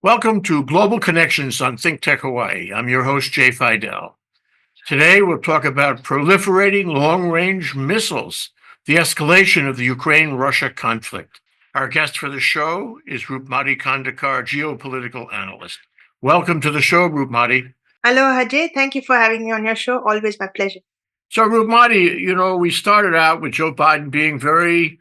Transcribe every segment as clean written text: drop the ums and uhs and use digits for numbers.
Welcome to Global Connections on ThinkTech Hawaii. I'm your host, Jay Fidell. Today, we'll talk about proliferating long range missiles, the escalation of the Ukraine Russia conflict. Our guest for the show is Roopmati Khandekar, geopolitical analyst. Welcome to the show, Roopmati. Hello, Ajay. Thank you for having me on your show. Always my pleasure. So, Roopmati, we started out with Joe Biden being very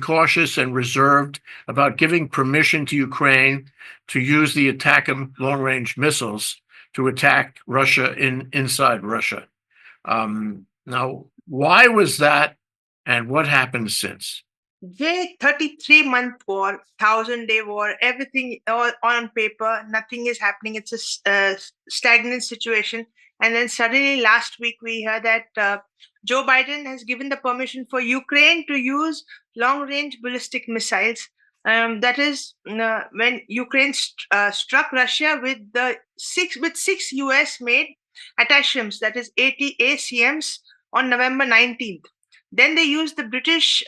cautious and reserved about giving permission to Ukraine to use the ATACMS long-range missiles to attack Russia inside Russia. Now, why was that, and what happened since? 33-month war, 1,000-day war, everything all on paper, nothing is happening. It's a stagnant situation. And then suddenly last week we heard that Joe Biden has given the permission for Ukraine to use long-range ballistic missiles. That is when Ukraine struck Russia with six US-made ATACMS, that is ATACMS, on November 19th. Then they used the British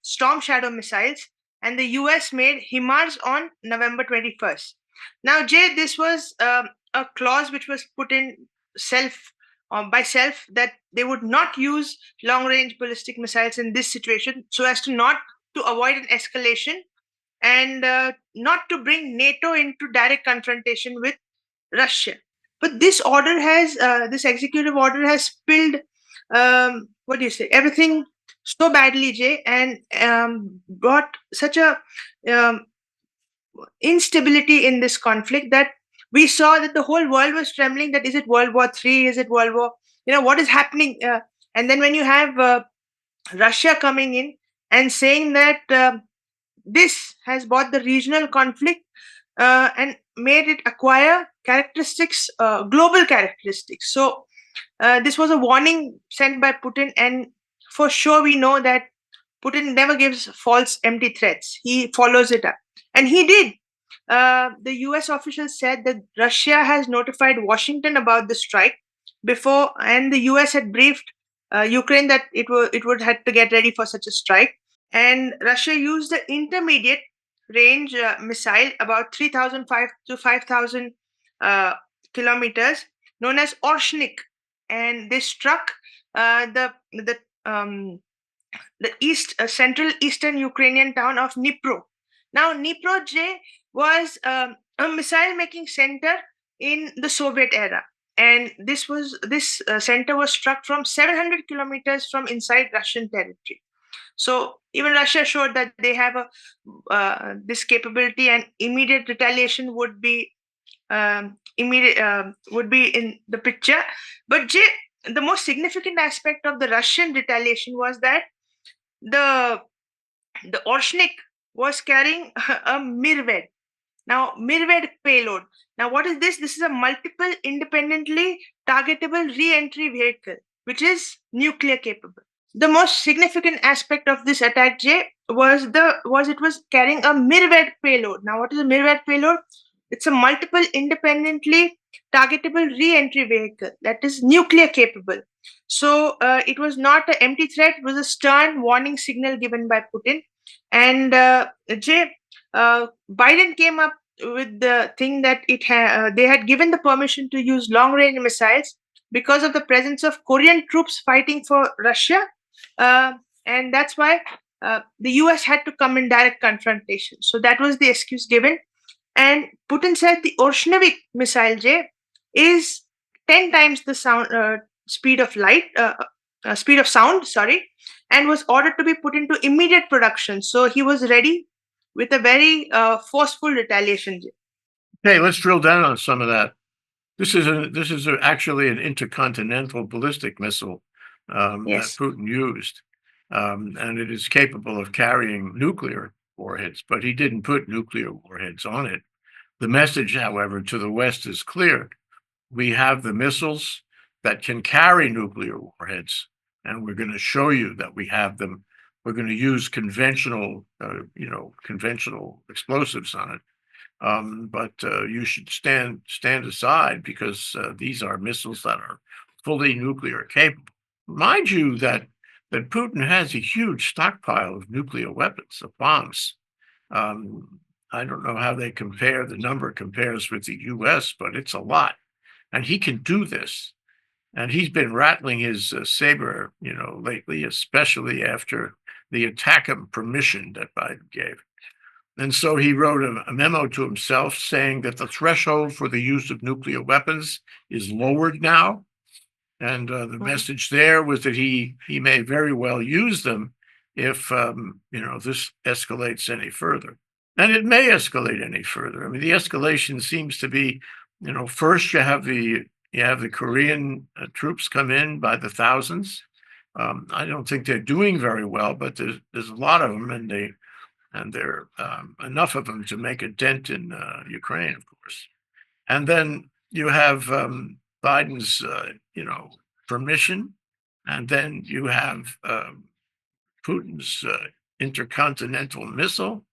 Storm Shadow missiles, and the US made HIMARS on November 21st. Now, Jay, this was a clause which was put in by self that they would not use long-range ballistic missiles in this situation, so as to avoid an escalation and not to bring NATO into direct confrontation with Russia. But this executive order has spilled everything so badly, Jay, and brought such a instability in this conflict that we saw that the whole world was trembling. That is it World War III? Is it World War? What is happening? And then when you have Russia coming in and saying that this has brought the regional conflict and made it acquire characteristics, global characteristics. So this was a warning sent by Putin, and for sure we know that Putin never gives false, empty threats. He follows it up, and he did. The US officials said that Russia has notified Washington about the strike before, and the US had briefed Ukraine that it would have to get ready for such a strike. And Russia used the intermediate range missile, about 3,005 to 5,000 kilometers, known as Orshnik, and they struck the central eastern Ukrainian town of Dnipro. Now, Dnipro, J, was a missile-making center in the Soviet era, and this center was struck from 700 kilometers from inside Russian territory. So even Russia showed that they have this capability, and immediate retaliation would be in the picture. But Jay, the most significant aspect of the Russian retaliation was that the Orshnik was carrying a Mirved. Now, Mirved payload. Now, what is this? This is a multiple independently targetable re-entry vehicle, which is nuclear capable. The most significant aspect of this attack, Jay, was it was carrying a Mirved payload. Now, what is a Mirved payload? It's a multiple independently targetable re-entry vehicle that is nuclear capable. So it was not an empty threat; it was a stern warning signal given by Putin. And Jay, Biden came up with the thing that they had given the permission to use long-range missiles because of the presence of Korean troops fighting for Russia, and that's why the US had to come in direct confrontation. So that was the excuse given. And Putin said the Orshnik missile, Jay, is 10 times the speed of sound, and was ordered to be put into immediate production. So he was ready with a very forceful retaliation. Okay, let's drill down on some of that. This is actually an intercontinental ballistic missile Yes. that Putin used, and it is capable of carrying nuclear warheads, but he didn't put nuclear warheads on it. The message, however, to the West is clear. we have the missiles that can carry nuclear warheads, and we're going to show you that we have them. We're going to use conventional explosives on it. But you should stand aside because these are missiles that are fully nuclear capable. Mind you that Putin has a huge stockpile of nuclear weapons, of bombs. I don't know how they compare. The number compares with the U.S., but it's a lot, and he can do this. And he's been rattling his saber, lately, especially after the ATACMS permission that Biden gave. And so he wrote a memo to himself saying that the threshold for the use of nuclear weapons is lowered now. And the message there was that he may very well use them if this escalates any further. And it may escalate any further. I mean, the escalation seems to be, first you have the Korean troops come in by the thousands. I don't think they're doing very well, but there's a lot of them, and there are enough of them to make a dent in Ukraine, of course. And then you have Biden's, permission, and then you have Putin's intercontinental missile.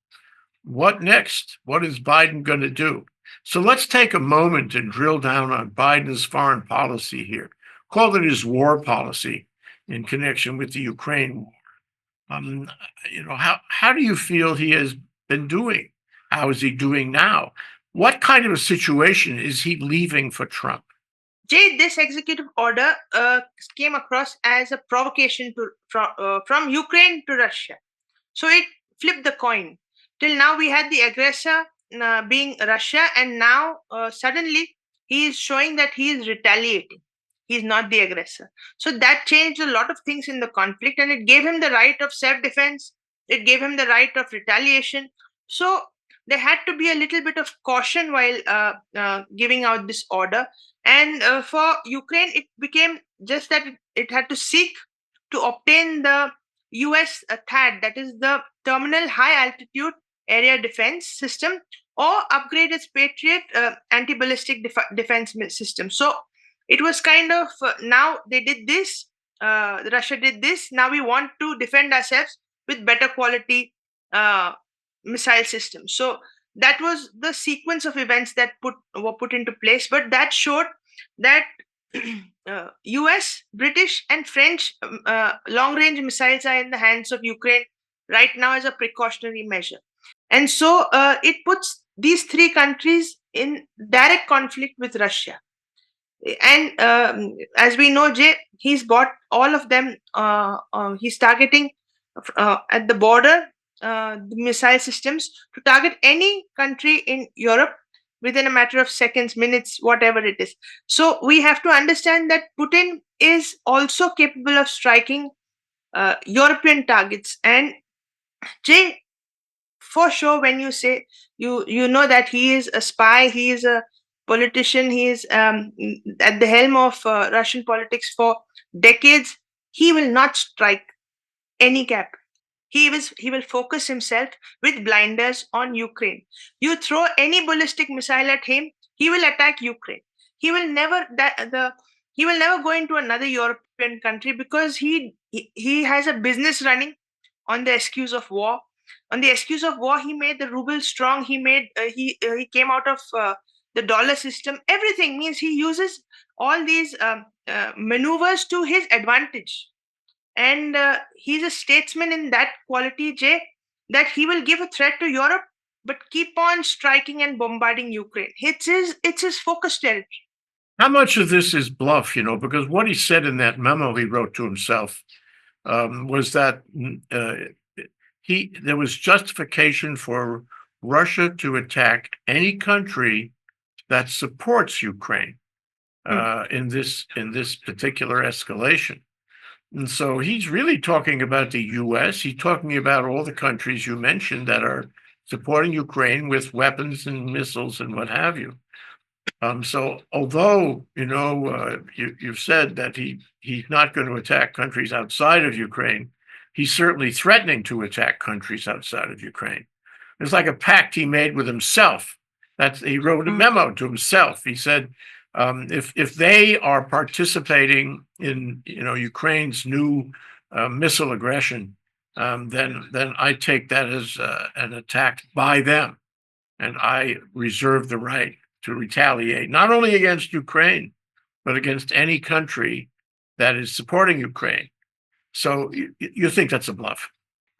What next? What is Biden going to do? So let's take a moment and drill down on Biden's foreign policy here. Call it his war policy in connection with the Ukraine war. How do you feel he has been doing? How is he doing now? What kind of a situation is he leaving for Trump? Jay, this executive order came across as a provocation from Ukraine to Russia. So it flipped the coin. Till now, we had the aggressor being Russia, and now suddenly he is showing that he is retaliating. He's not the aggressor. So that changed a lot of things in the conflict, and it gave him the right of self defense. It gave him the right of retaliation. So there had to be a little bit of caution while giving out this order. And for Ukraine, it became just that it had to seek to obtain the US THAAD, that is the Terminal High Altitude Area Defense System, or upgrade its Patriot anti-ballistic defense system. So it was kind of now they did this, Russia did this. Now we want to defend ourselves with better quality missile systems. So that was the sequence of events that were put into place. But that showed that US, British, and French long-range missiles are in the hands of Ukraine right now as a precautionary measure. And so it puts these three countries in direct conflict with Russia. And as we know, Jay, he's bought all of them. He's targeting at the border the missile systems to target any country in Europe within a matter of seconds, minutes, whatever it is. So we have to understand that Putin is also capable of striking European targets. And Jay, for sure, when you say you know that he is a spy, he is a politician, he is at the helm of Russian politics for decades. He will not strike any cap. He will focus himself with blinders on Ukraine. You throw any ballistic missile at him, he will attack Ukraine. He will never he will never go into another European country because he has a business running on the excuse of war. On the excuse of war, he made the ruble strong. He came out of the dollar system. Everything means he uses all these maneuvers to his advantage. And he's a statesman in that quality, Jay, that he will give a threat to Europe, but keep on striking and bombarding Ukraine. It's his focus territory. How much of this is bluff, because what he said in that memo he wrote to himself was that there was justification for Russia to attack any country that supports Ukraine in this particular escalation. And so he's really talking about the U.S. He's talking about all the countries you mentioned that are supporting Ukraine with weapons and missiles and what have you. So although, you've said that he's not going to attack countries outside of Ukraine, he's certainly threatening to attack countries outside of Ukraine. It's like a pact he made with himself. He wrote a memo to himself. He said, If they are participating in Ukraine's new missile aggression, then I take that as an attack by them, and I reserve the right to retaliate not only against Ukraine but against any country that is supporting Ukraine. So you think that's a bluff?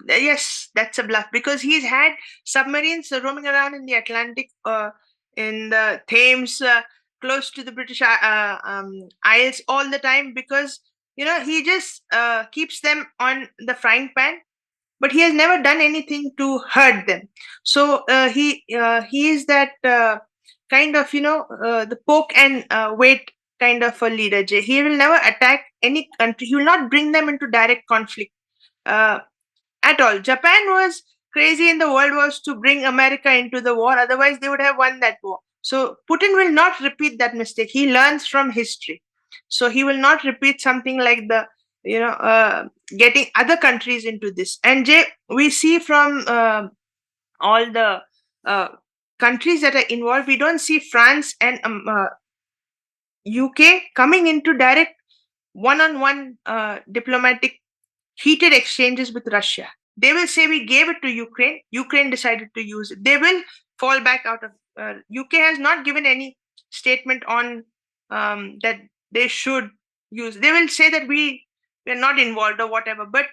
Yes, that's a bluff because he's had submarines roaming around in the Atlantic, in the Thames, close to the British Isles all the time because he just keeps them on the frying pan, but he has never done anything to hurt them. So he is that kind of the poke and wait kind of a leader. Jay. He will never attack any country. He will not bring them into direct conflict. Uh, at all. Japan was crazy in the World Wars to bring America into the war, otherwise, they would have won that war. So, Putin will not repeat that mistake. He learns from history. So, he will not repeat something like getting other countries into this. And Jay, we see from all the uh, countries that are involved, we don't see France and UK coming into direct one on one diplomatic heated exchanges with Russia. They will say we gave it to Ukraine. Ukraine decided to use it. They will fall back out of. UK has not given any statement on that they should use. They will say that we are not involved or whatever. But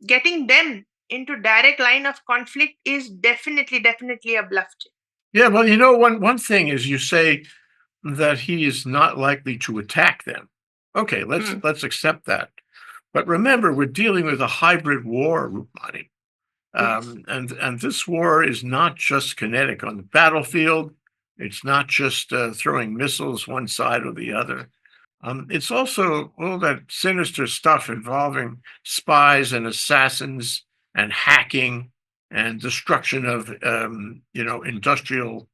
getting them into direct line of conflict is definitely a bluff. Yeah, well, one thing is you say that he is not likely to attack them. Okay, Mm, let's accept that. But remember, we're dealing with a hybrid war, Roopmati. yes. And this war is not just kinetic on the battlefield. It's not just throwing missiles one side or the other. It's also all that sinister stuff involving spies and assassins and hacking and destruction of industrial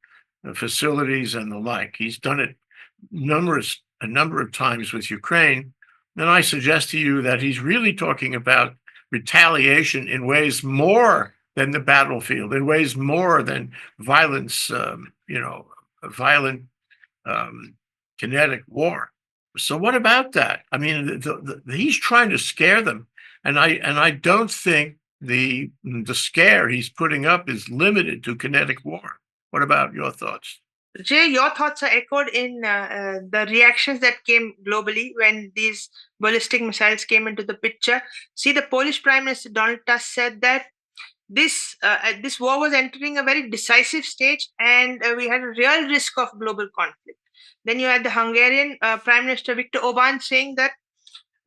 facilities and the like. He's done it a number of times with Ukraine, and I suggest to you that he's really talking about retaliation in ways more than the battlefield, in ways more than violence. Violent um, kinetic war. So what about that? I mean, he's trying to scare them, and I don't think the scare he's putting up is limited to kinetic war. What about your thoughts? Jay, your thoughts are echoed in the reactions that came globally when these ballistic missiles came into the picture. See, the Polish Prime Minister Donald Tusk said that this war was entering a very decisive stage, and we had a real risk of global conflict. Then you had the Hungarian Prime Minister Viktor Orban saying that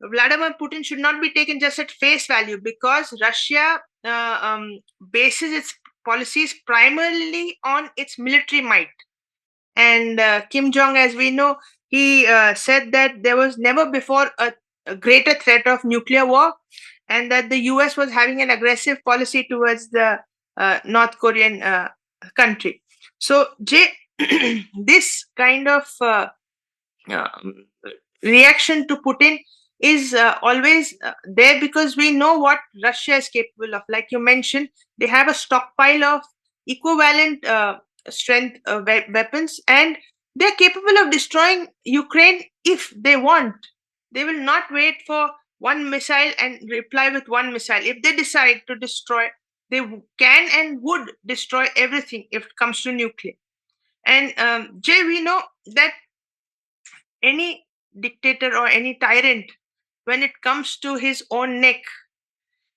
Vladimir Putin should not be taken just at face value because Russia bases its policies primarily on its military might. And Kim Jong, as we know, he said that there was never before a greater threat of nuclear war, and that the US was having an aggressive policy towards the North Korean country. So, Jay, this kind of um, reaction to Putin is always there because we know what Russia is capable of. Like you mentioned, they have a stockpile of equivalent strength weapons, and they're capable of destroying Ukraine if they want. They will not wait for one missile and reply with one missile. If they decide to destroy, they can and would destroy everything if it comes to nuclear. And Jay, we know that any dictator or any tyrant, when it comes to his own neck,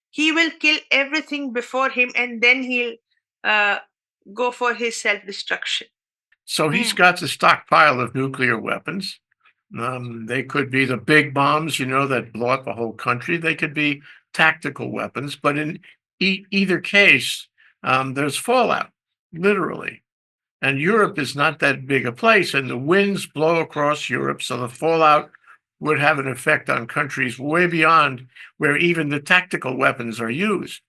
he will kill everything before him and then he'll uh, go for his self destruction. So he's Mm. got the stockpile of nuclear weapons. They could be the big bombs, that blow up a whole country. They could be tactical weapons, but in either case, there's fallout, literally. And Europe is not that big a place, and the winds blow across Europe, so the fallout would have an effect on countries way beyond where even the tactical weapons are used.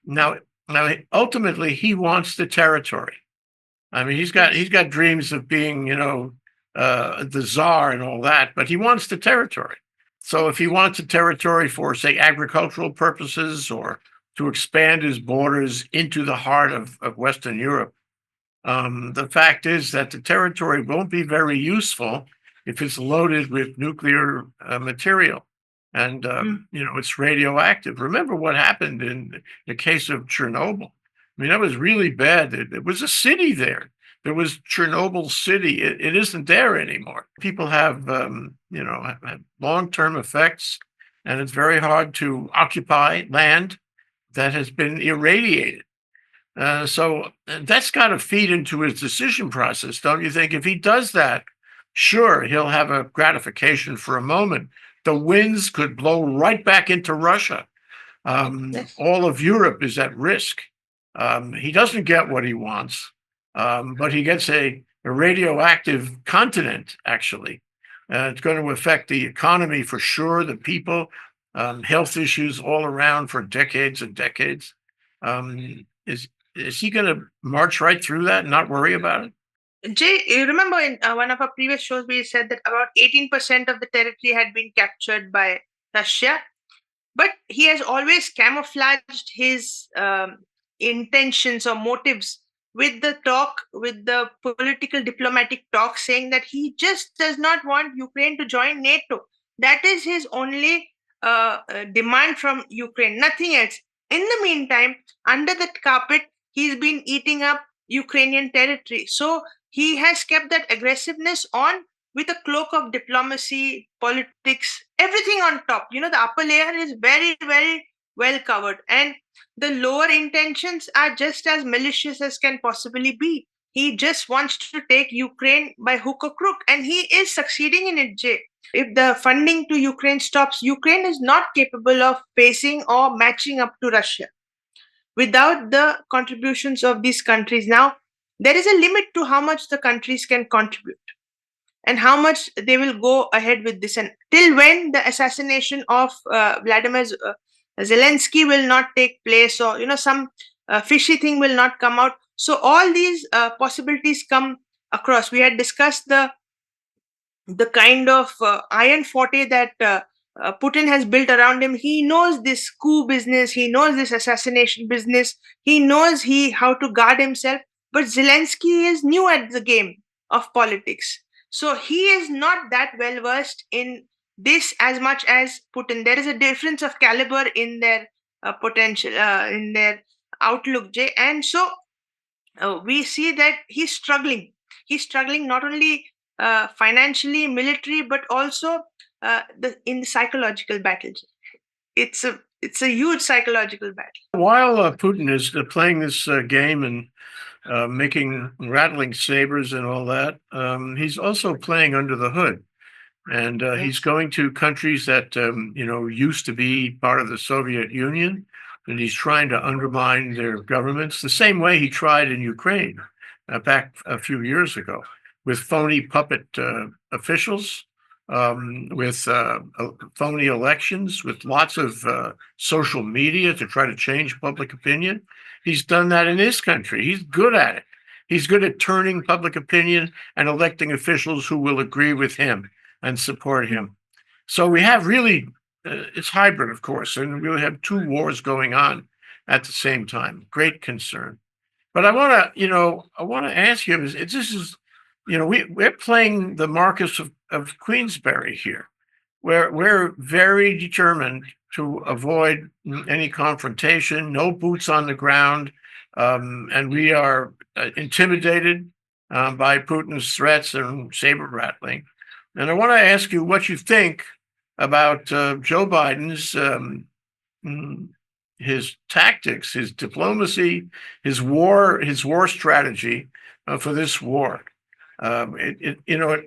Now, now, ultimately, he wants the territory. I mean, he's Yes. got dreams of being, the czar and all that, but he wants the territory. So if he wants the territory for, say, agricultural purposes or to expand his borders into the heart of Western Europe, The fact is that the territory won't be very useful if it's loaded with nuclear material. And, it's radioactive. Remember what happened in the case of Chernobyl. I mean, that was really bad. There was a city there. There was Chernobyl City. It isn't there anymore. People have, have long-term effects, and it's very hard to occupy land that has been irradiated. So that's got to feed into his decision process, don't you think? If he does that, sure, he'll have a gratification for a moment. The winds could blow right back into Russia. Yes. All of Europe is at risk. He doesn't get what he wants, but he gets a radioactive continent, actually. It's going to affect the economy for sure, the people, health issues all around for decades and decades. Is he going to march right through that and not worry about it? Jay, you remember in one of our previous shows, we said that about 18% of the territory had been captured by Russia, but he has always camouflaged his intentions or motives with the political diplomatic talk, saying that he just does not want Ukraine to join NATO. That is his only demand from Ukraine, nothing else. In the meantime, under the carpet, he's been eating up Ukrainian territory. So he has kept that aggressiveness on with a cloak of diplomacy, politics, everything on top. The upper layer is very, very well covered, and the lower intentions are just as malicious as can possibly be. He just wants to take Ukraine by hook or crook, and he is succeeding in it, Jay. If the funding to Ukraine stops, Ukraine is not capable of facing or matching up to Russia without the contributions of these countries. Now, there is a limit to how much the countries can contribute and how much they will go ahead with this, and till when the assassination of Vladimir Zelensky will not take place, or some fishy thing will not come out. So all these possibilities come across. We had discussed the kind of iron forte that Putin has built around him. He knows this coup business. He knows this assassination business. He knows how to guard himself. But Zelensky is new at the game of politics, so he is not that well versed in this as much as Putin. There is a difference of caliber in their potential, in their outlook, Jay. And so we see that he's struggling. He's struggling not only financially, military, but also in the psychological battle. It's a huge psychological battle. While Putin is playing this game and making rattling sabers and all that, he's also playing under the hood. And he's Yes. going to countries that, used to be part of the Soviet Union, and he's trying to undermine their governments the same way he tried in Ukraine back a few years ago with phony puppet officials, with phony elections, with lots of social media to try to change public opinion. He's done that in his country. He's good at it. He's good at turning public opinion and electing officials who will agree with him and support him. So we have really, it's hybrid, of course, and we really have two wars going on at the same time. Great concern. But I want to ask you, this is, we're playing the Marquis of Queensberry here. We're very determined to avoid any confrontation, no boots on the ground, and we are intimidated by Putin's threats and saber rattling. And I want to ask you what you think about Joe Biden's his tactics, his diplomacy, his war strategy for this war. It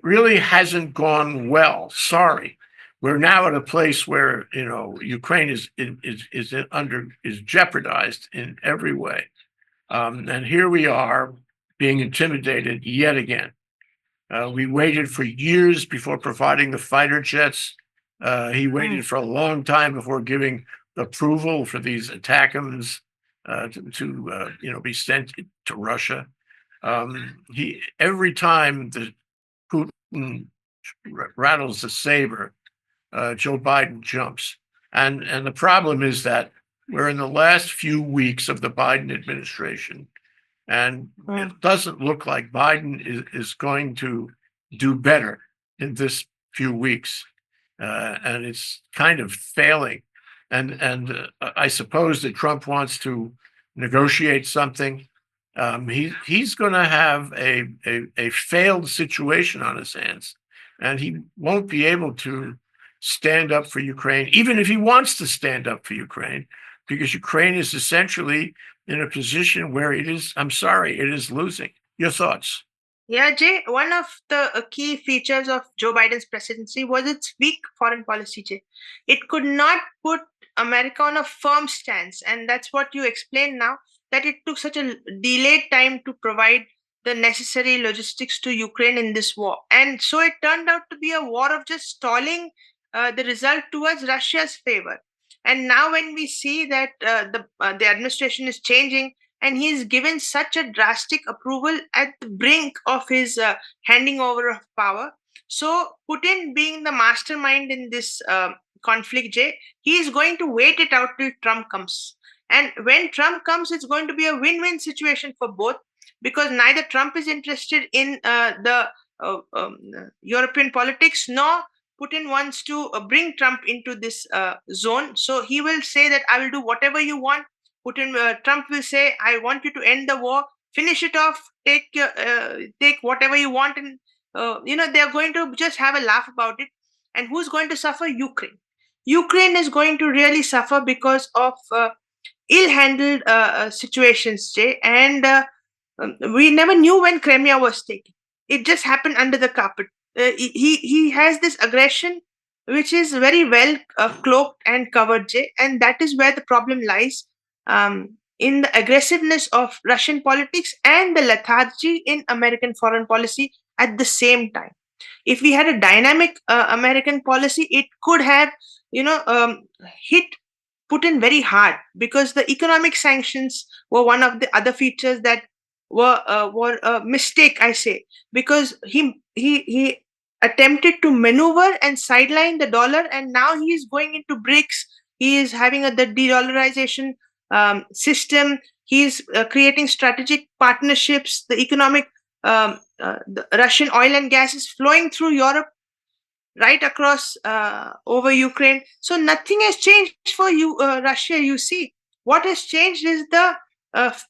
really hasn't gone well. Sorry, we're now at a place where Ukraine is jeopardized in every way, and here we are being intimidated yet again. We waited for years before providing the fighter jets. He waited for a long time before giving approval for these ATACMS to be sent to Russia. He every time the Putin rattles the saber, Joe Biden jumps, and the problem is that we're in the last few weeks of the Biden administration, And it doesn't look like Biden is going to do better in this few weeks. And it's kind of failing. And I suppose that Trump wants to negotiate something. He's going to have a failed situation on his hands, and he won't be able to stand up for Ukraine, even if he wants to stand up for Ukraine, because Ukraine is essentially in a position where it is losing. Your thoughts? Yeah, Jay, one of the key features of Joe Biden's presidency was its weak foreign policy, Jay. It could not put America on a firm stance. And that's what you explained now, that it took such a delayed time to provide the necessary logistics to Ukraine in this war. And so it turned out to be a war of just stalling the result towards Russia's favor. And now, when we see that the administration is changing, and he's given such a drastic approval at the brink of his handing over of power. So, Putin, being the mastermind in this conflict, Jay, he is going to wait it out till Trump comes. And when Trump comes, it's going to be a win-win situation for both, because neither Trump is interested in the European politics, nor Putin wants to bring Trump into this zone. So he will say that I will do whatever you want. Trump will say, "I want you to end the war, finish it off, take whatever you want," and they are going to just have a laugh about it. And who's going to suffer? Ukraine. Ukraine is going to really suffer because of ill-handled situations, Jay. And we never knew when Crimea was taken. It just happened under the carpet. He has this aggression which is very well cloaked and covered, Jay, and that is where the problem lies, in the aggressiveness of Russian politics and the lethargy in American foreign policy at the same time. If we had a dynamic American policy, it could have, hit Putin very hard, because the economic sanctions were one of the other features that were a mistake, I say, because he attempted to maneuver and sideline the dollar, and now he is going into BRICS. He is having the de-dollarization system. He is creating strategic partnerships. The economic the Russian oil and gas is flowing through Europe right across over Ukraine. So nothing has changed for you, Russia. You see, what has changed is the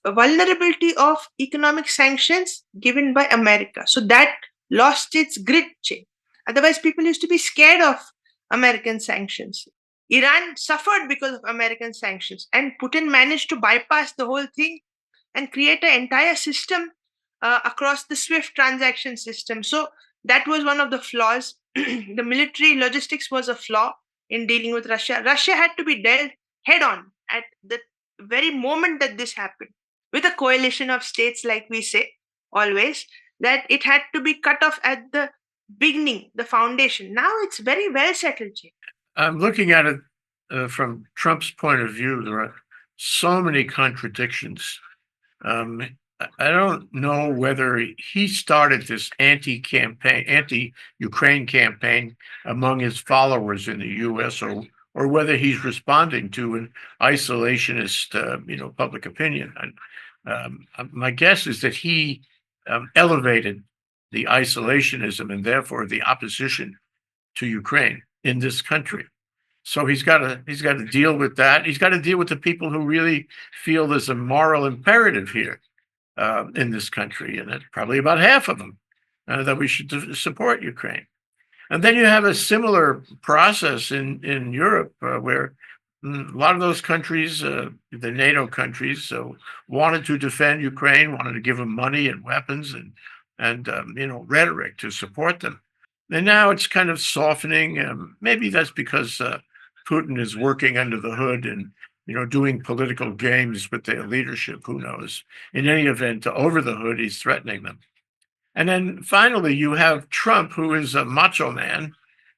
vulnerability of economic sanctions given by America. So that lost its grit. Otherwise, people used to be scared of American sanctions. Iran suffered because of American sanctions, and Putin managed to bypass the whole thing and create an entire system across the SWIFT transaction system. So that was one of the flaws. The military logistics was a flaw in dealing with Russia. Russia had to be dealt head on at the very moment that this happened, with a coalition of states, like we say always, that it had to be cut off at the beginning, the foundation. Now it's very well settled, Jay. I'm looking at it from Trump's point of view. There are so many contradictions. I don't know whether he started this anti-Ukraine campaign among his followers in the U.S. or whether he's responding to an isolationist, public opinion. And my guess is that he elevated the isolationism and therefore the opposition to Ukraine in this country. So he's got to deal with that. He's got to deal with the people who really feel there's a moral imperative here in this country, and it's probably about half of them, that we should support Ukraine. And then you have a similar process in Europe, where a lot of those countries, the NATO countries, wanted to defend Ukraine, wanted to give them money and weapons and rhetoric to support them. And now it's kind of softening. Maybe that's because Putin is working under the hood and doing political games with their leadership. Who knows? In any event, over the hood, he's threatening them. And then finally, you have Trump, who is a macho man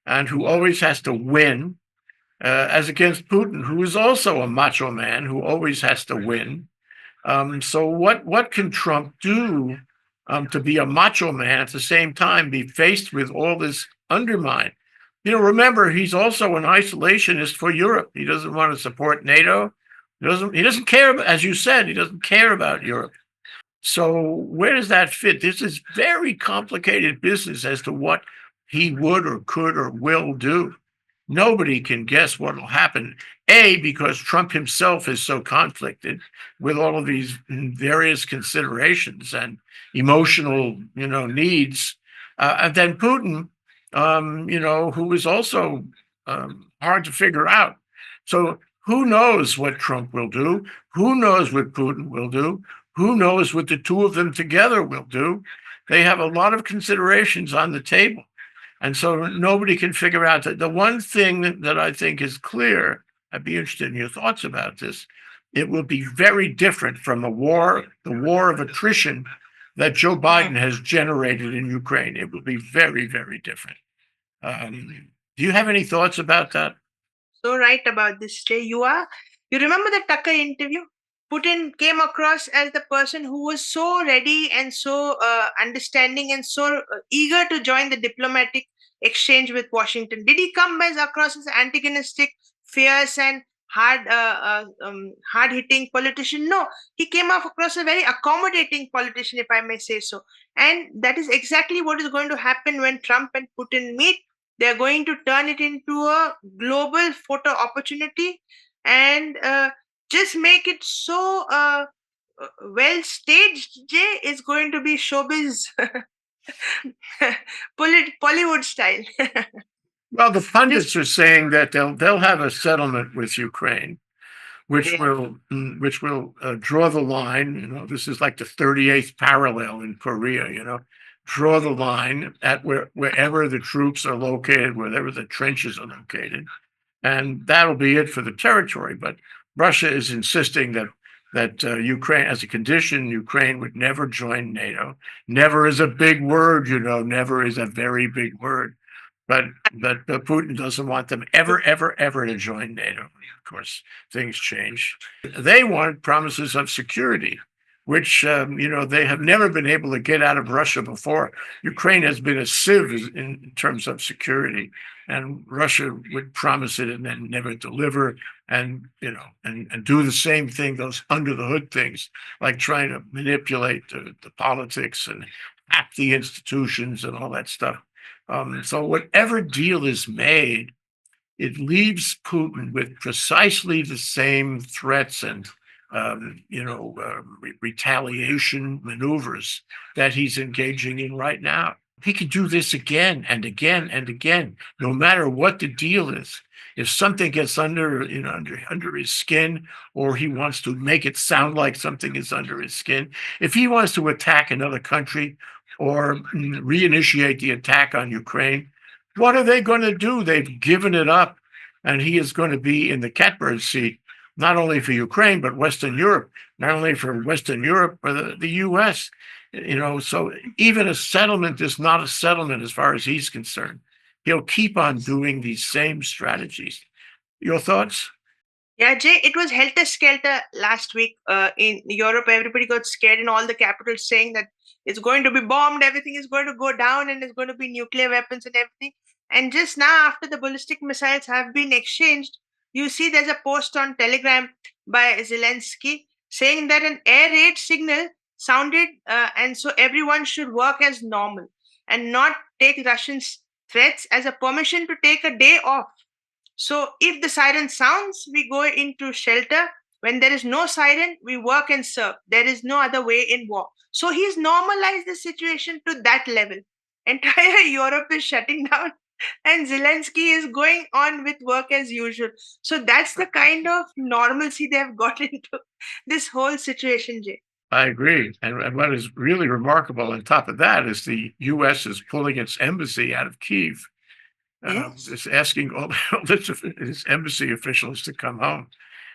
and who always has to win, as against Putin, who is also a macho man who always has to win. So what can Trump do to be a macho man at the same time, be faced with all this undermine? Remember, he's also an isolationist for Europe. He doesn't want to support NATO. He doesn't care, as you said, he doesn't care about Europe. So where does that fit? This is very complicated business as to what he would or could or will do. Nobody can guess what will happen. A, because Trump himself is so conflicted with all of these various considerations and emotional, needs. And then Putin, who is also hard to figure out. So who knows what Trump will do? Who knows what Putin will do? Who knows what the two of them together will do? They have a lot of considerations on the table. And so nobody can figure out that. The one thing that I think is clear, I'd be interested in your thoughts about this. It will be very different from the war of attrition that Joe Biden has generated in Ukraine. It will be very, very different. Do you have any thoughts about that? So right about this, Jay. You remember the Tucker interview? Putin came across as the person who was so ready and so understanding and so eager to join the diplomatic exchange with Washington. Did he come as across as antagonistic, fierce, and hard hitting politician? No, he came off across a very accommodating politician, if I may say so. And that is exactly what is going to happen when Trump and Putin meet. They're going to turn it into a global photo opportunity and just make it so well staged. Jay is going to be showbiz, Bollywood style. Well, the pundits are saying that they'll have a settlement with Ukraine, which Yeah. will draw the line. This is like the 38th parallel in Korea. Draw the line at wherever the troops are located, wherever the trenches are located, and that'll be it for the territory. But Russia is insisting that Ukraine, as a condition, Ukraine would never join NATO. Never is a big word, Never is a very big word. But Putin doesn't want them ever, ever, ever to join NATO. Of course, things change. They want promises of security, which they have never been able to get out of Russia before. Ukraine has been a sieve in terms of security, and Russia would promise it and then never deliver, and and do the same thing, those under the hood things, like trying to manipulate the politics and hack the institutions and all that stuff. So whatever deal is made, it leaves Putin with precisely the same threats and retaliation maneuvers that he's engaging in right now. He could do this again and again and again, no matter what the deal is. If something gets under his skin, or he wants to make it sound like something is under his skin, if he wants to attack another country or reinitiate the attack on Ukraine, what are they going to do? They've given it up, and he is going to be in the catbird seat, not only for Ukraine, but Western Europe, not only for Western Europe, but the US. So even a settlement is not a settlement as far as he's concerned. He'll keep on doing these same strategies. Your thoughts? Yeah, Jay, it was helter skelter last week in Europe. Everybody got scared in all the capitals saying that it's going to be bombed, everything is going to go down, and there's going to be nuclear weapons and everything. And just now, after the ballistic missiles have been exchanged, you see there's a post on Telegram by Zelensky saying that an air raid signal sounded, and so everyone should work as normal and not take Russians' threats as a permission to take a day off. So if the siren sounds, we go into shelter. When there is no siren, we work and serve. There is no other way in war. So he's normalized the situation to that level. Entire Europe is shutting down, and Zelensky is going on with work as usual. So that's the kind of normalcy they have got into this whole situation, Jay. I agree. And what is really remarkable on top of that is the U.S. is pulling its embassy out of Kyiv. Yes. It's asking all its embassy officials to come home,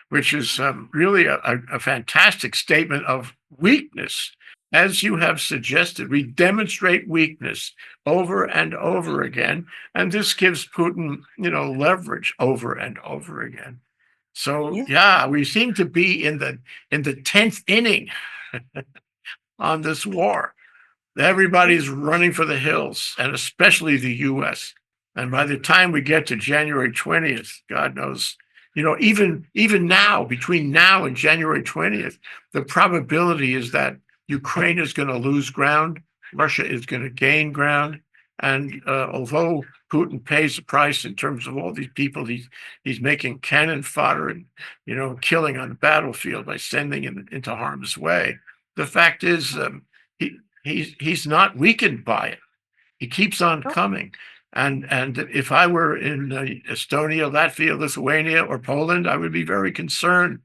which is really a fantastic statement of weakness. As you have suggested, we demonstrate weakness over and over again, and this gives Putin, leverage over and over again. So Yeah. yeah, we seem to be in the 10th inning on this war. Everybody's running for the hills, and especially the U.S. And by the time we get to January 20th, God knows, even now, between now and January 20th, the probability is that Ukraine is going to lose ground. Russia is going to gain ground. And although Putin pays the price in terms of all these people he's making cannon fodder and killing on the battlefield by sending them into harm's way, the fact is he's not weakened by it. He keeps on coming. And if I were in Estonia, Latvia, Lithuania, or Poland, I would be very concerned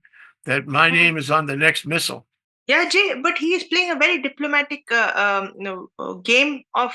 that my name is on the next missile. Yeah, Jay, but he is playing a very diplomatic game of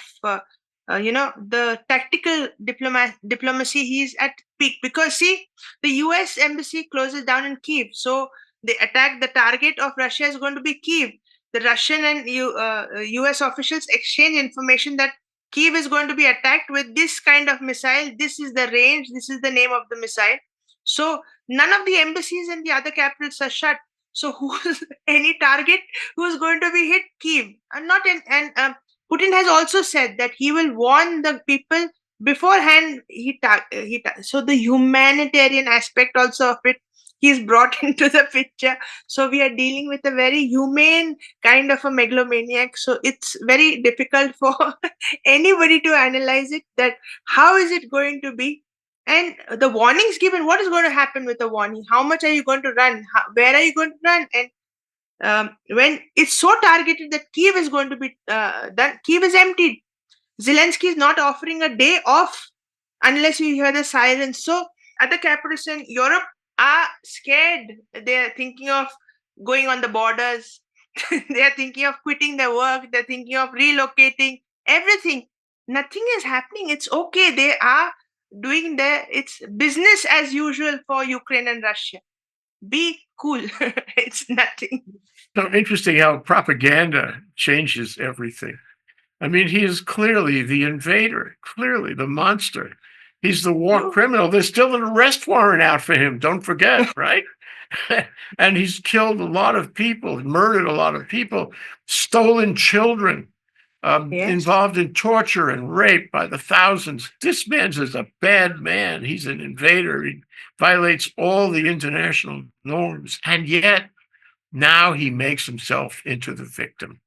the tactical diplomacy. He's at peak because see, the U.S. embassy closes down in Kiev, so they attack. The target of Russia is going to be Kiev. The Russian and U.S. officials exchange information that Kiev is going to be attacked with this kind of missile. This is the range. This is the name of the missile. So none of the embassies in the other capitals are shut. So who's any target who's going to be hit? Kiev. And not in and Putin has also said that he will warn the people beforehand. So the humanitarian aspect also of it he's brought into the picture. So we are dealing with a very humane kind of a megalomaniac. So it's very difficult for anybody to analyze it. That how is it going to be? And the warnings given, what is going to happen with the warning? How much are you going to run? Where are you going to run? And when it's so targeted that Kiev is going to be done, Kiev is emptied. Zelensky is not offering a day off unless you hear the sirens. So other capitals in Europe are scared. They are thinking of going on the borders. They are thinking of quitting their work. They're thinking of relocating. Everything. Nothing is happening. It's okay. They are doing it's business as usual for Ukraine and Russia. Be cool. It's nothing. So interesting how propaganda changes everything. I mean, he is clearly the invader, clearly the monster. He's the war criminal. There's still an arrest warrant out for him. Don't forget, right? And he's killed a lot of people, murdered a lot of people, stolen children, involved in torture and rape by the thousands. This man's is a bad man. He's an invader. He violates all the international norms. And yet now he makes himself into the victim.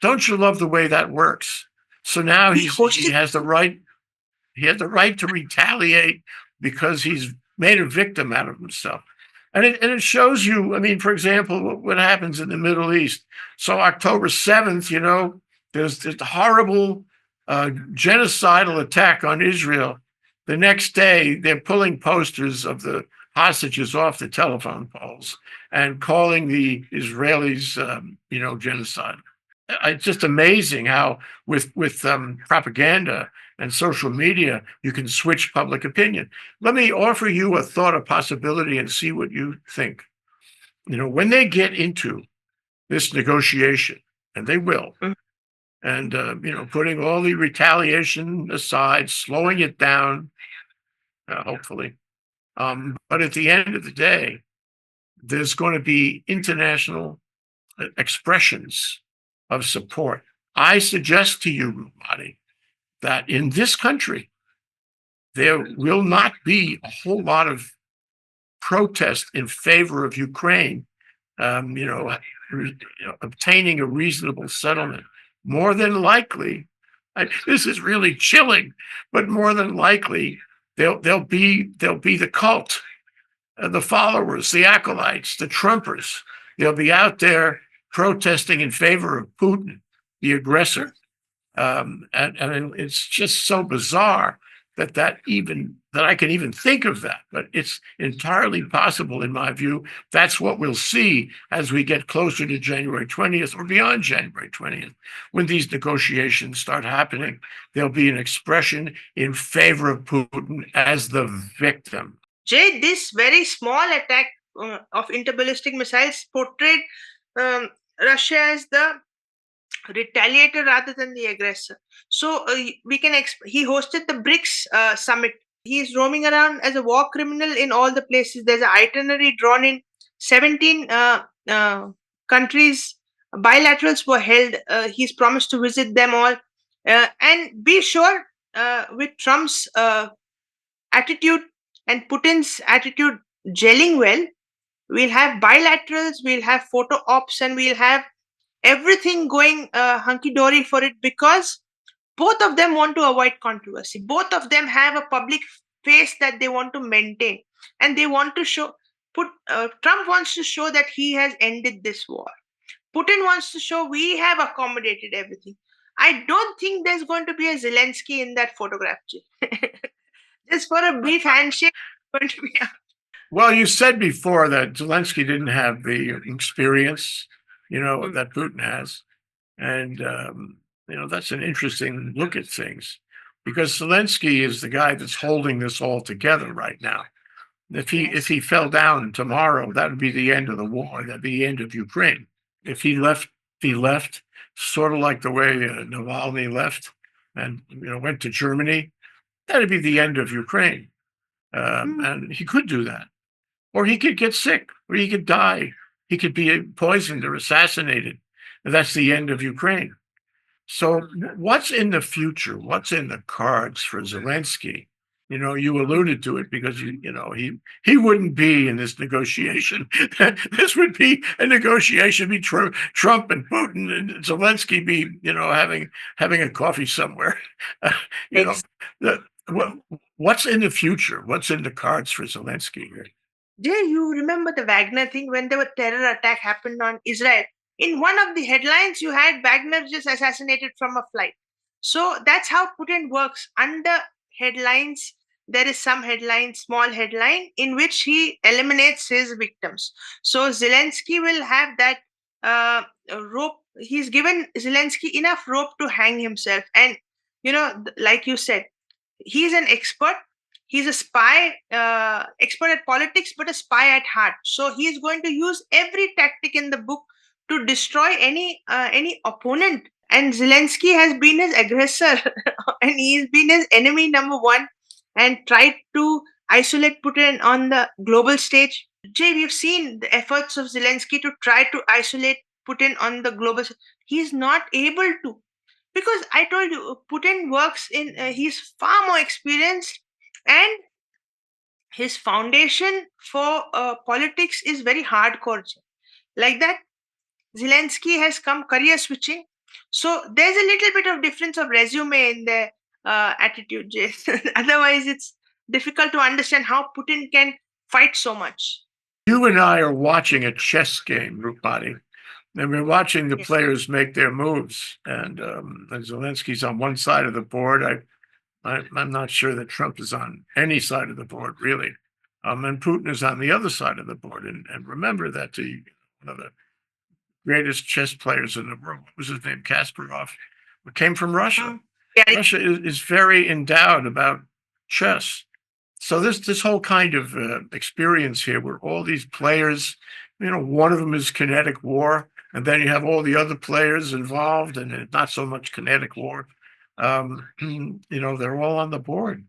Don't you love the way that works? So now he has the right. He has the right to retaliate because he's made a victim out of himself. And it shows you, I mean, for example, what happens in the Middle East. So October 7th, there's this horrible genocidal attack on Israel. The next day, they're pulling posters of the hostages off the telephone poles and calling the Israelis, genocide. It's just amazing how with propaganda and social media, you can switch public opinion. Let me offer you a thought, a possibility, and see what you think. When they get into this negotiation, and they will, and putting all the retaliation aside, slowing it down, hopefully. But at the end of the day, there's going to be international expressions of support. I suggest to you, Roopmati, that in this country, there will not be a whole lot of protest in favor of Ukraine, obtaining a reasonable settlement. More than likely, this is really chilling, but more than likely, they'll be the cult, the followers, the acolytes, the Trumpers. They'll be out there protesting in favor of Putin, the aggressor. And it's just so bizarre that I can even think of that, but it's entirely possible in my view. That's what we'll see as we get closer to January 20th or beyond January 20th. When these negotiations start happening, there'll be an expression in favor of Putin as the victim. Jay, this very small attack of interballistic missiles portrayed Russia as the retaliator rather than the aggressor. So we can he hosted the BRICS summit. He's roaming around as a war criminal in all the places. There's an itinerary drawn in 17 countries. Bilaterals were held. He's promised to visit them all. And be sure with Trump's attitude and Putin's attitude gelling well, we'll have bilaterals, we'll have photo ops, and we'll have everything going hunky-dory for it, because both of them want to avoid controversy. Both of them have a public face that they want to maintain, and they want to show. Trump wants to show that he has ended this war. Putin wants to show we have accommodated everything. I don't think there's going to be a Zelensky in that photograph, Jay. Just for a brief handshake, going to be. Well, you said before that Zelensky didn't have the experience, that Putin has. And, that's an interesting look at things because Zelensky is the guy that's holding this all together right now. If he fell down tomorrow, that would be the end of the war. That'd be the end of Ukraine. If he left, sort of like the way Navalny left and, went to Germany, that'd be the end of Ukraine. And he could do that. Or he could get sick, or he could die. He could be poisoned or assassinated. And that's the end of Ukraine. So what's in the future? What's in the cards for Zelensky? You alluded to it because he wouldn't be in this negotiation. This would be a negotiation between Trump and Putin, and Zelensky be having a coffee somewhere. you know, the, what's in the future? What's in the cards for Zelensky here? Jay, you remember the Wagner thing when the terror attack happened on Israel? In one of the headlines, you had Wagner just assassinated from a flight. So that's how Putin works. Under headlines, there is some headline, small headline, in which he eliminates his victims. So Zelensky will have that rope. He's given Zelensky enough rope to hang himself. And, like you said, he's an expert. He's a spy, expert at politics, but a spy at heart. So he is going to use every tactic in the book to destroy any opponent. And Zelensky has been his aggressor, and he's been his enemy number one, and tried to isolate Putin on the global stage. Jay, we've seen the efforts of Zelensky to try to isolate Putin on the global. He's not able to, because I told you, Putin works in. He's far more experienced, and his foundation for politics is very hardcore. Like that, Zelensky has come career switching. So there's a little bit of difference of resume in their attitude, Jay. Otherwise, it's difficult to understand how Putin can fight so much. You and I are watching a chess game, Roopmati, and we're watching the Yes. players make their moves. And Zelensky's on one side of the board. I'm not sure that Trump is on any side of the board, really. And Putin is on the other side of the board. And remember that one of the greatest chess players in the world, what was his name? Kasparov, came from Russia. Yeah, Russia is very endowed about chess. So this whole kind of experience here, where all these players, one of them is kinetic war, and then you have all the other players involved, and it's not so much kinetic war. They're all on the board,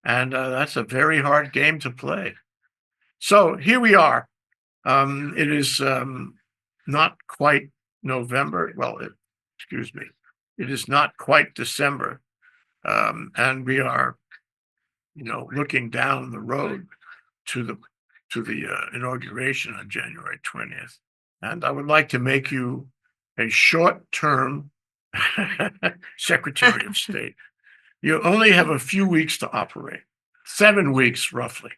and that's a very hard game to play. So here we are. It is not quite November. Well, excuse me. It is not quite December, and we are, looking down the road to the inauguration on January 20th. And I would like to make you a short-term Secretary of State. You only have a few weeks to operate, 7 weeks roughly.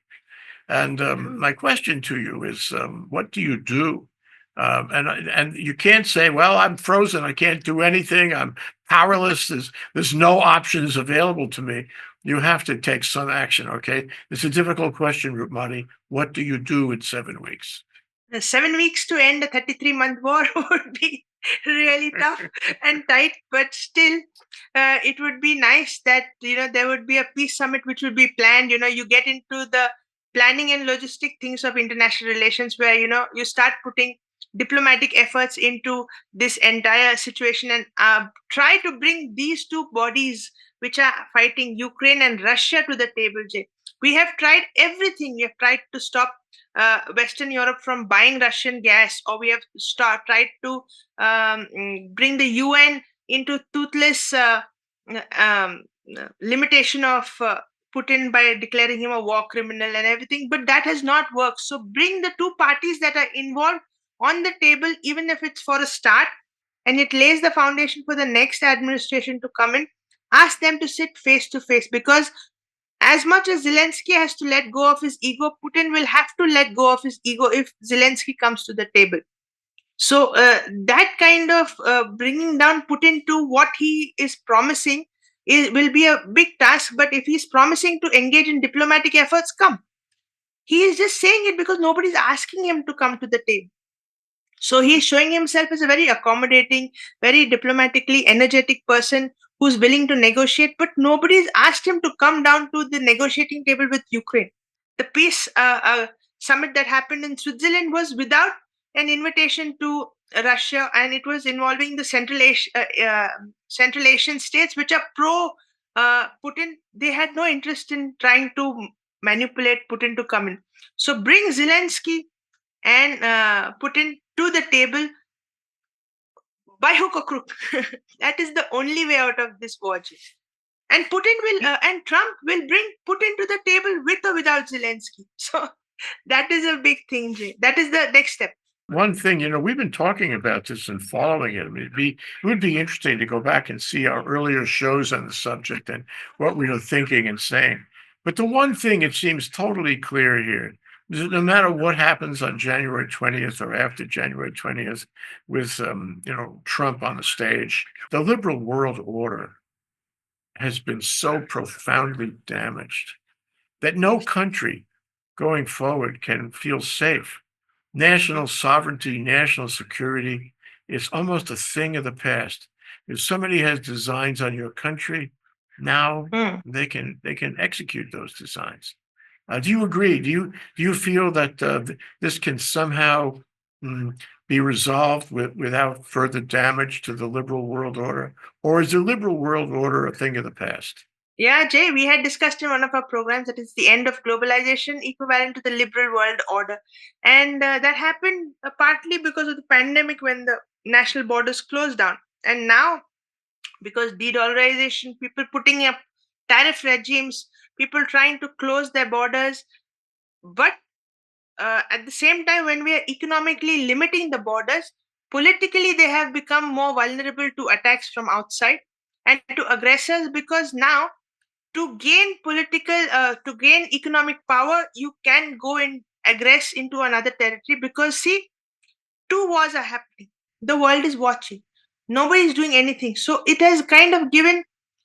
And my question to you is, what do you do? And you can't say, well, I'm frozen. I can't do anything. I'm powerless. There's no options available to me. You have to take some action. Okay. It's a difficult question, Roopmati. What do you do in 7 weeks? 7 weeks to end a 33-month war would be really tough and tight, but still, it would be nice that there would be a peace summit which would be planned. You get into the planning and logistic things of international relations, where you start putting diplomatic efforts into this entire situation, and try to bring these two bodies which are fighting, Ukraine and Russia, to the table, Jay. We have tried everything. We have tried to stop Western Europe from buying Russian gas, or we have tried to bring the UN into toothless limitation of Putin by declaring him a war criminal and everything, but that has not worked. So bring the two parties that are involved on the table, even if it's for a start, and it lays the foundation for the next administration to come in. Ask them to sit face to face, because as much as Zelensky has to let go of his ego, Putin will have to let go of his ego if Zelensky comes to the table. So that kind of bringing down Putin to what he is promising will be a big task. But if he's promising to engage in diplomatic efforts, come. He is just saying it because nobody's asking him to come to the table. So he's showing himself as a very accommodating, very diplomatically energetic person who's willing to negotiate, but nobody's asked him to come down to the negotiating table with Ukraine. The peace summit that happened in Switzerland was without an invitation to Russia, and it was involving the Central Asian states, which are pro Putin. They had no interest in trying to manipulate Putin to come in. So bring Zelensky and Putin to the table by hook or crook. That is the only way out of this war. And Putin will and Trump will bring Putin to the table with or without Zelensky. So that is a big thing, Jay. That is the next step. One thing, we've been talking about this and following it. I mean, it would be interesting to go back and see our earlier shows on the subject and what we were thinking and saying. But the one thing it seems totally clear here is that no matter what happens on January 20th or after January 20th with, Trump on the stage, the liberal world order has been so profoundly damaged that no country going forward can feel safe. National sovereignty, national security is almost a thing of the past. If somebody has designs on your country, now they can execute those designs. Do you agree? Do you feel that this can somehow be resolved without further damage to the liberal world order, or is the liberal world order a thing of the past? Yeah, Jay, we had discussed in one of our programs that it's the end of globalization equivalent to the liberal world order. And that happened partly because of the pandemic when the national borders closed down. And now, because de-dollarization, people putting up tariff regimes, people trying to close their borders. But at the same time, when we are economically limiting the borders, politically they have become more vulnerable to attacks from outside and to aggressors, because now to gain economic power, you can go and aggress into another territory, because see, two wars are happening. The world is watching. Nobody is doing anything. So it has kind of given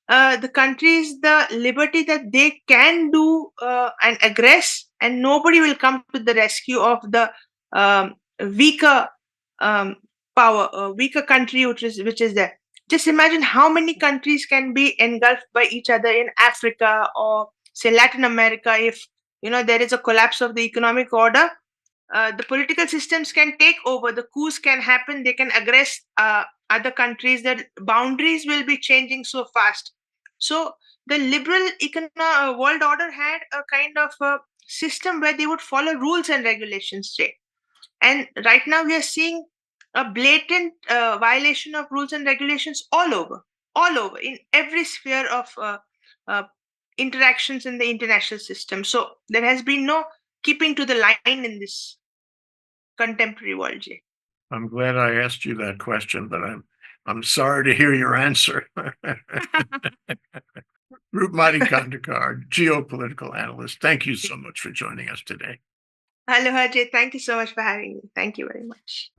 the countries the liberty that they can do and aggress, and nobody will come to the rescue of the weaker um, weaker country which is there. Just imagine how many countries can be engulfed by each other in Africa or say Latin America if there is a collapse of the economic order. The political systems can take over, the coups can happen, they can aggress other countries, the boundaries will be changing so fast. So the liberal world order had a kind of a system where they would follow rules and regulations, Jay. And right now we are seeing a blatant violation of rules and regulations all over in every sphere of uh, interactions in the international system. So there has been no keeping to the line in this contemporary world, Jay. I'm glad I asked you that question, but I'm sorry to hear your answer. Roopmati Khandekar, geopolitical analyst. Thank you so much for joining us today. Aloha, Jay. Thank you so much for having me. Thank you very much.